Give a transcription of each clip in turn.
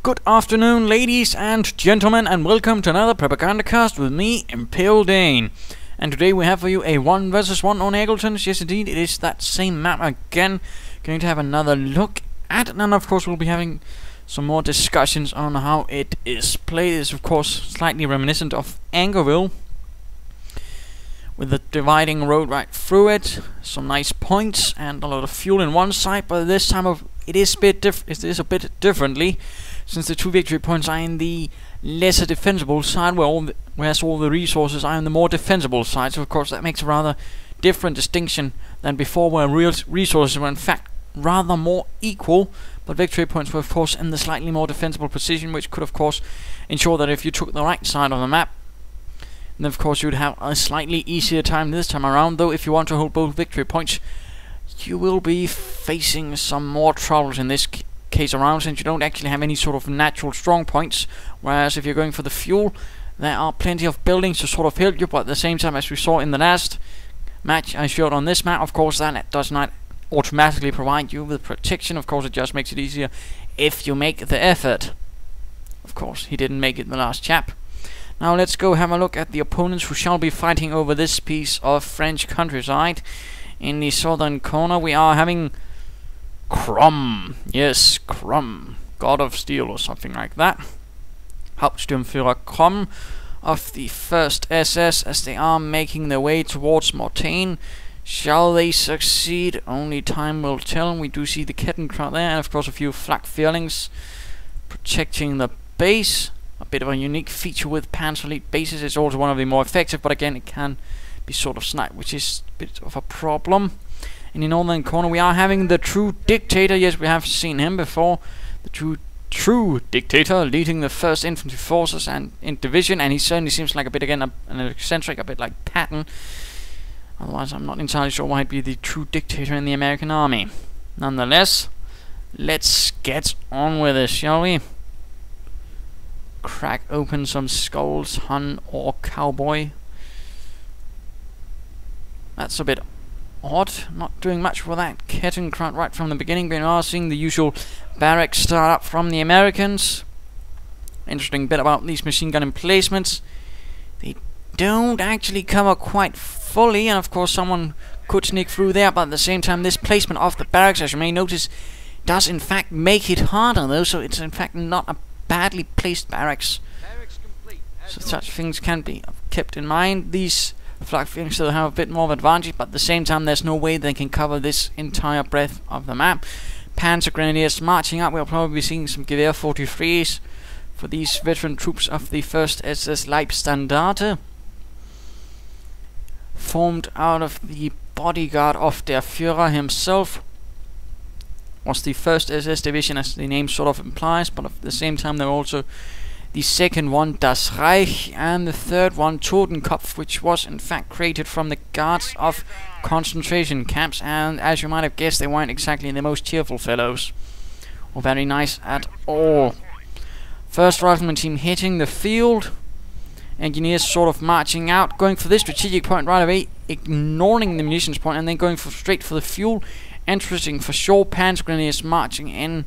Good afternoon, ladies and gentlemen, and welcome to another Propagandacast with me, Imperial Dane. And today we have for you a 1 vs 1 on Egletons. Yes, indeed, it is that same map again. Going to have another look at it, and of course we'll be having some more discussions on how it is played. It's of course slightly reminiscent of Angerville, with the dividing road right through it, some nice points and a lot of fuel in one side. But this time it is a bit differently, since the 2 victory points are in the lesser defensible side, whereas all the resources are in the more defensible side. So of course that makes a rather different distinction than before, where real resources were in fact rather more equal, but victory points were of course in the slightly more defensible position, which could of course ensure that if you took the right side of the map, then of course you'd have a slightly easier time this time around. Though if you want to hold both victory points, you will be facing some more troubles in this case around, since you don't actually have any sort of natural strong points, whereas if you're going for the fuel, there are plenty of buildings to sort of help you. But at the same time, as we saw in the last match I showed on this map, of course that does not automatically provide you with protection. Of course it just makes it easier if you make the effort. Of course he didn't make it, the last chap. Now let's go have a look at the opponents who shall be fighting over this piece of French countryside. In the southern corner we are having Cr0m. Yes, Cr0m, God of Steel or something like that. Hauptsturmführer Cr0m of the 1st SS, as they are making their way towards Mortain. Shall they succeed? Only time will tell. We do see the Kettenkraut there, and of course a few flak feelings protecting the base. A bit of a unique feature with Panzer Elite bases. It's also one of the more effective, but again it can be sort of sniped, which is a bit of a problem. In the northern corner we are having the TheTrueDictator. Yes, we have seen him before. The TrueDictator leading the 1st Infantry forces and in division, and he certainly seems like a bit again an eccentric, a bit like Patton. Otherwise I'm not entirely sure why he'd be the TrueDictator in the American army. Nonetheless, let's get on with this, shall we? Crack open some skulls, Hun or Cowboy. That's a bit odd, not doing much for that Kettenkraut right from the beginning. We are seeing the usual barracks start up from the Americans. Interesting bit about these machine gun emplacements, they don't actually cover quite fully, and of course someone could sneak through there, but at the same time this placement of the barracks, as you may notice, does in fact make it harder though, so it's in fact not a badly placed barracks. So such things can be kept in mind. These flak feelings still have a bit more of advantage, but at the same time there's no way they can cover this entire breadth of the map. Panzer Grenadiers marching up. We'll probably be seeing some Gewehr 43s for these veteran troops of the 1st SS Leibstandarte, formed out of the bodyguard of der Führer himself. Was the 1st SS division, as the name sort of implies, but at the same time they're also the 2nd one, Das Reich, and the 3rd one, Totenkopf, which was in fact created from the guards of concentration camps, and as you might have guessed, they weren't exactly the most cheerful fellows, or very nice at all. 1st Rifleman team hitting the field, engineers sort of marching out, going for this strategic point right away, ignoring the munitions point, and then going straight for the fuel. Interesting for sure. Panzer Grenadiers marching in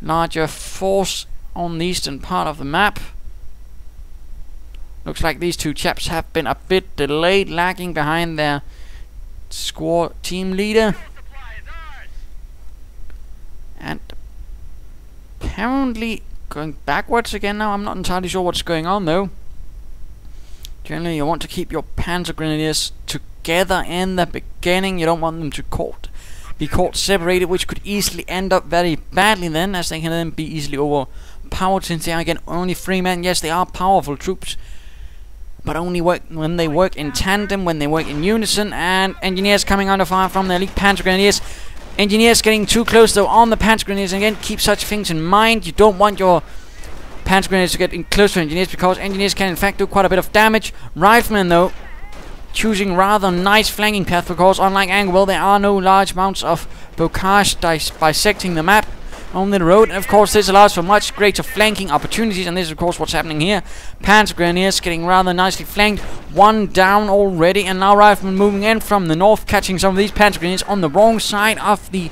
larger force on the eastern part of the map. Looks like these two chaps have been a bit delayed, lagging behind their squad team leader. And apparently going backwards again now. I'm not entirely sure what's going on though. Generally you want to keep your Panzer Grenadiers together in the beginning. You don't want them to be caught separated, which could easily end up very badly then, as they can then be easily overpowered, since they are again only 3 men. Yes, they are powerful troops, but only work when they work in tandem, when they work in unison. And engineers coming under fire from the elite Panzer Grenadiers. Engineers getting too close though on the Panzer Grenadiers. And again, keep such things in mind. You don't want your Panzer Grenadiers to get in close to engineers, because engineers can in fact do quite a bit of damage. Riflemen though, choosing rather nice flanking path, because unlike Angerville there are no large amounts of bocage bisecting the map on the road, and of course this allows for much greater flanking opportunities, and this is of course what's happening here. Panzer Grenadiers getting rather nicely flanked, 1 down already, and now Riflemen moving in from the north, catching some of these Panzer Grenadiers on the wrong side of the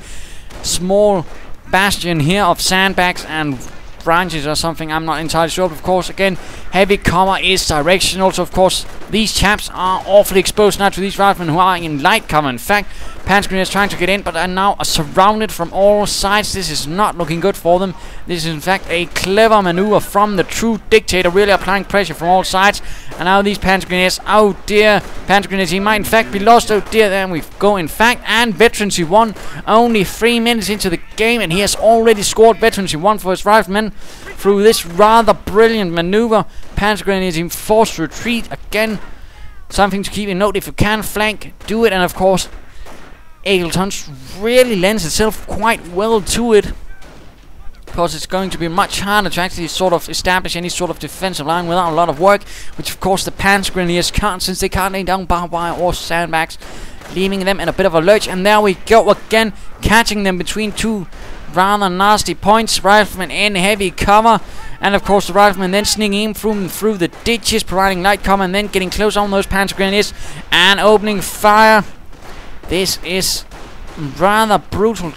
small bastion here of sandbags and branches or something. I'm not entirely sure. But of course, again, heavy cover is directional. So of course, these chaps are awfully exposed now to these riflemen who are in light cover. In fact, Panzer Grenadiers trying to get in, but are now surrounded from all sides. This is not looking good for them. This is in fact a clever maneuver from the TheTrueDictator, really applying pressure from all sides. And now these Panzer Grenadiers, oh dear, Panzer Grenadiers, he might in fact be lost. Oh dear, there we go. In fact, and Veterancy 1, only 3 minutes into the game, and he has already scored Veterancy 1 for his riflemen through this rather brilliant maneuver. Panzer Grenadiers team forced to retreat again. Something to keep in note: if you can flank, do it. And of course, Egletons really lends itself quite well to it, because it's going to be much harder to actually sort of establish any sort of defensive line without a lot of work, which of course the Panzer Grenadiers can't, since they can't lay down barbed wire or sandbags, leaving them in a bit of a lurch. And there we go again, catching them between two rather nasty points. Riflemen in heavy cover, and of course the riflemen then sneaking in through the ditches, providing light cover, and then getting close on those Panzer Grenadiers and opening fire. This is rather brutal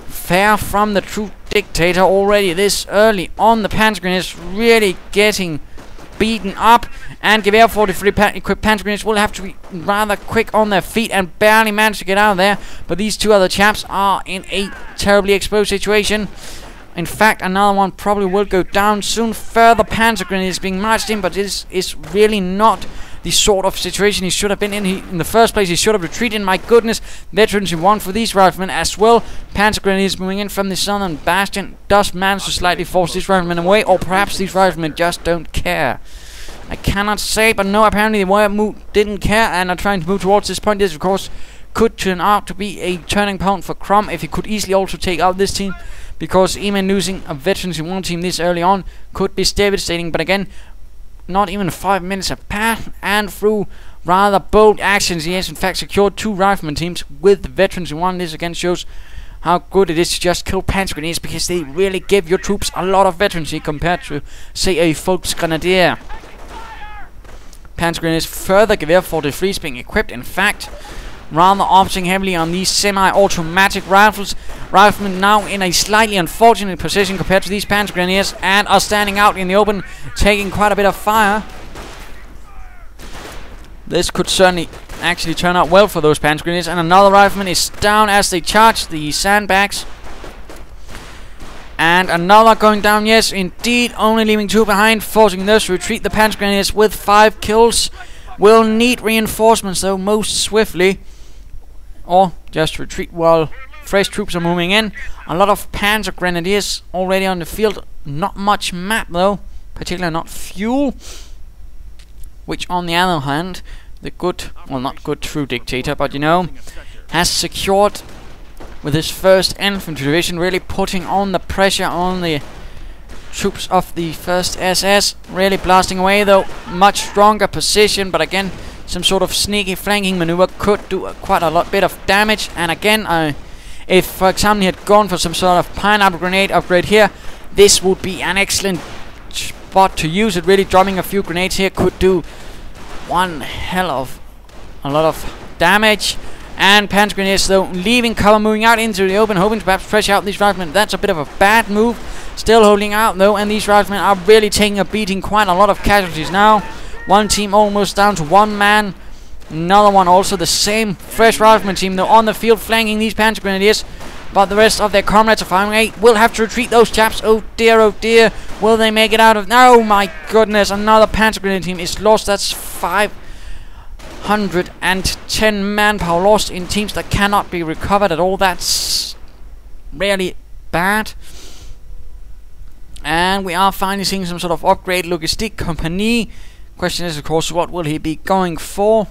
fare from the TheTrueDictator already this early on. The Panzer Grenadiers really getting beaten up, and Gewehr 43 equipped Panzer Grenadiers will have to be rather quick on their feet and barely manage to get out of there. But these two other chaps are in a terribly exposed situation. In fact, another one probably will go down soon. Further Panzer Grenadiers being marched in, but this is really not the sort of situation he should have been in. In the first place, he should have retreated. My goodness, Veterans 1 for these riflemen as well. Panzer Grenadiers moving in from the southern bastion does manage to slightly force these riflemen away, or perhaps these riflemen just don't care. I cannot say, but no, apparently they didn't care and are trying to move towards this point. This, of course, could turn out to be a turning point for Cr0m if he could easily also take out this team, because even losing a Veterans 1 team this early on could be devastating. But again, not even 5 minutes have passed, and through rather bold actions, he has in fact secured 2 rifleman teams with Veterans 1. This again shows how good it is to just kill Panzer Grenadiers, because they really give your troops a lot of veterancy compared to, say, a Volksgrenadier. Panzer Grenadiers further Gewehr 43s being equipped, in fact, rather opting heavily on these semi-automatic rifles. Riflemen now in a slightly unfortunate position compared to these Panzer Grenadiers, and are standing out in the open, taking quite a bit of fire. This could certainly actually turn out well for those Panzer Grenadiers. And another rifleman is down as they charge the sandbags. And another going down, yes indeed, only leaving 2 behind, forcing those to retreat. The Panzer Grenadiers with 5 kills will need reinforcements though most swiftly, or just retreat while fresh troops are moving in. A lot of Panzer Grenadiers already on the field. Not much map though, particularly not fuel, which on the other hand the good, well not good TheTrueDictator, but you know, has secured with his 1st Infantry Division, really putting on the pressure on the troops of the 1st SS, really blasting away though. Much stronger position, but again some sort of sneaky flanking maneuver could do quite a bit of damage. And again, if for example he had gone for some sort of pineapple grenade upgrade here, this would be an excellent spot to use it. Really dropping a few grenades here could do one hell of a lot of damage. And Panzer Grenadiers though leaving cover, moving out into the open, hoping to perhaps pressure out these riflemen. That's a bit of a bad move. Still holding out though, and these riflemen are really taking a beating. Quite a lot of casualties now. One team almost down to 1 man. Another one also the same. Fresh rifleman team though on the field flanking these Panzer Grenadiers. But the rest of their comrades are firing away. Will have to retreat, those chaps. Oh dear, oh dear. Will they make it out of... Oh my goodness, another Panzer Grenadier team is lost. That's 510 manpower lost in teams that cannot be recovered at all. That's really bad. And we are finally seeing some sort of upgrade. Logistique Company. Question is, of course, what will he be going for?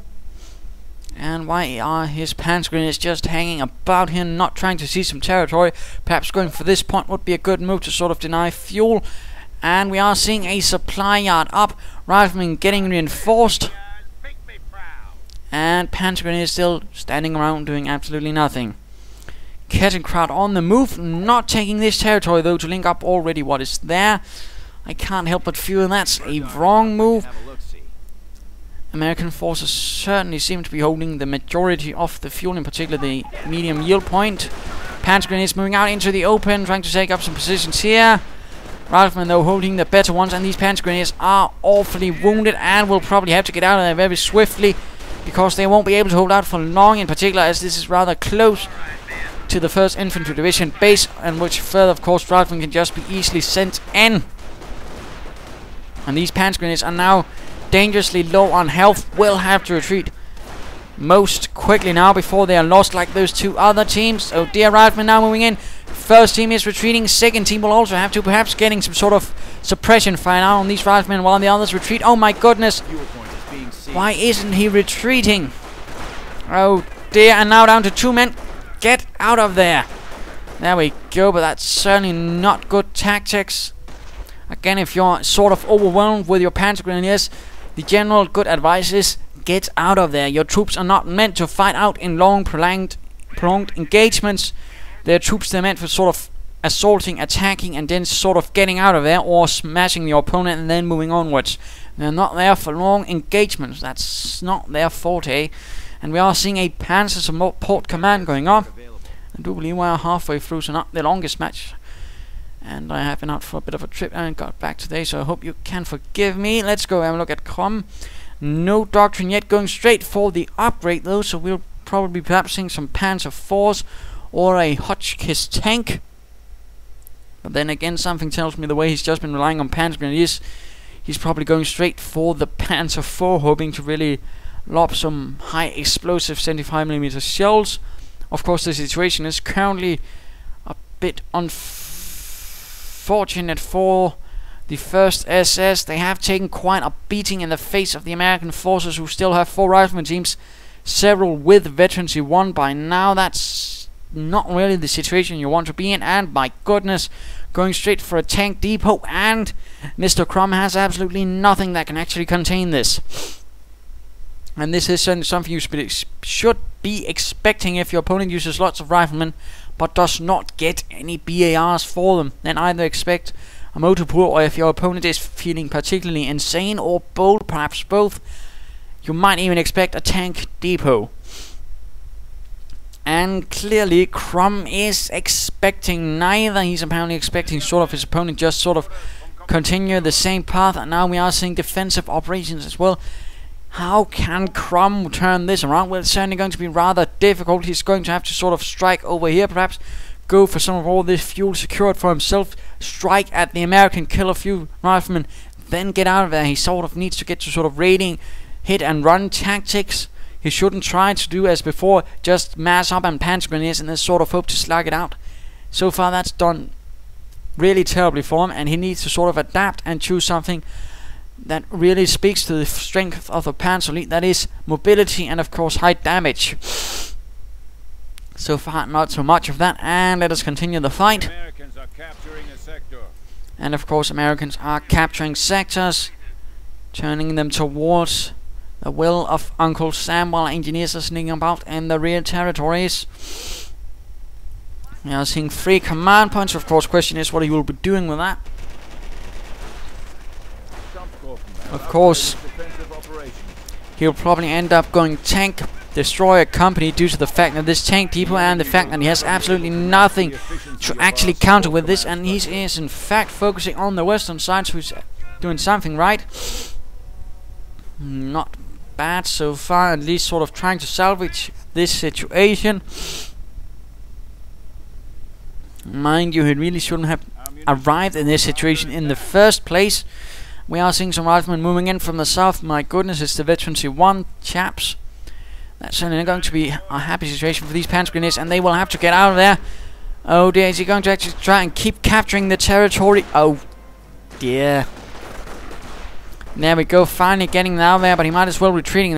And why are his Panzer Grenadiers just hanging about here, not trying to seize some territory? Perhaps going for this point would be a good move to sort of deny fuel. And we are seeing a supply yard up. Riflemen getting reinforced. And Panzer Grenadiers still standing around doing absolutely nothing. Cr0m on the move, not taking this territory though to link up already what is there. I can't help but feel that's a wrong move. American forces certainly seem to be holding the majority of the fuel, in particular the medium yield point. Panzer Grenadiers moving out into the open, trying to take up some positions here. Riflemen, though, holding the better ones, and these Panzer Grenadiers are awfully wounded and will probably have to get out of there very swiftly, because they won't be able to hold out for long, in particular as this is rather close to the 1st Infantry Division base, and which further, of course, riflemen can just be easily sent in. And these Panzer Grenadiers are now dangerously low on health, will have to retreat most quickly now before they are lost like those 2 other teams. Oh dear, riflemen now moving in. 1st team is retreating, 2nd team will also have to, perhaps getting some sort of suppression fire now on these riflemen while the others retreat. Oh my goodness, why isn't he retreating? Oh dear, and now down to 2 men. Get out of there. There we go, but that's certainly not good tactics. Again, if you're sort of overwhelmed with your Panzer Grenadiers, the general good advice is get out of there. Your troops are not meant to fight out in long, prolonged engagements. They're troops that are meant for sort of assaulting, attacking, and then sort of getting out of there, or smashing your opponent and then moving onwards. They're not there for long engagements. That's not their forte. And we are seeing a Panzer Support Command going on. I do believe we are halfway through, so not the longest match. And I have been out for a bit of a trip and got back today, so I hope you can forgive me. Let's go have a look at Cr0m. No doctrine yet, going straight for the upgrade though, so we'll probably perhaps seeing some Panzer IVs or a Hotchkiss tank. But then again, something tells me the way he's just been relying on Panzer Grenadiers, he's probably going straight for the Panzer IV, hoping to really lob some high explosive 75mm shells. Of course, the situation is currently a bit unfortunate for the 1st SS. They have taken quite a beating in the face of the American forces, who still have 4 rifleman teams, several with veterancy 1 by now. That's not really the situation you want to be in, and my goodness, going straight for a tank depot, and Mr. Cr0m has absolutely nothing that can actually contain this. And this is certainly something you should be expecting if your opponent uses lots of riflemen but does not get any BARs for them. Then either expect a motor pool, or if your opponent is feeling particularly insane or bold, perhaps both, you might even expect a tank depot. And clearly Cr0m is expecting neither. He's apparently expecting sort of his opponent just sort of continue the same path, and now we are seeing defensive operations as well. How can Cr0m turn this around? Well, it's certainly going to be rather difficult. He's going to have to sort of strike over here, perhaps go for some of all this fuel secured for himself, strike at the American, kill a few riflemen, then get out of there. He sort of needs to get to sort of raiding, hit and run tactics. He shouldn't try to do as before, just mass up and Panzer Grenadiers and then sort of hope to slug it out. So far that's done really terribly for him, and he needs to sort of adapt and choose something that really speaks to the strength of the Panzer Elite, that is mobility and of course high damage. So far not so much of that, and let us continue the fight. Americans are capturing a sector. And of course Americans are capturing sectors, turning them towards the will of Uncle Sam, while engineers are sneaking about in the rear territories. We are seeing 3 command points. Of course, question is what he will be doing with that. Of course, he'll probably end up going tank destroyer company due to the fact that this tank depot and the fact that he has absolutely nothing to actually counter with this, and he is in fact focusing on the western side, so he's doing something right. Not bad so far, at least sort of trying to salvage this situation. Mind you, he really shouldn't have arrived in this situation in the first place. We are seeing some riflemen moving in from the south. My goodness, it's the veterancy 1 chaps. That's certainly not going to be a happy situation for these Panzer Grenadiers, and they will have to get out of there. Oh dear, is he going to actually try and keep capturing the territory? Oh dear. There we go, finally getting out of there, but he might as well retreating.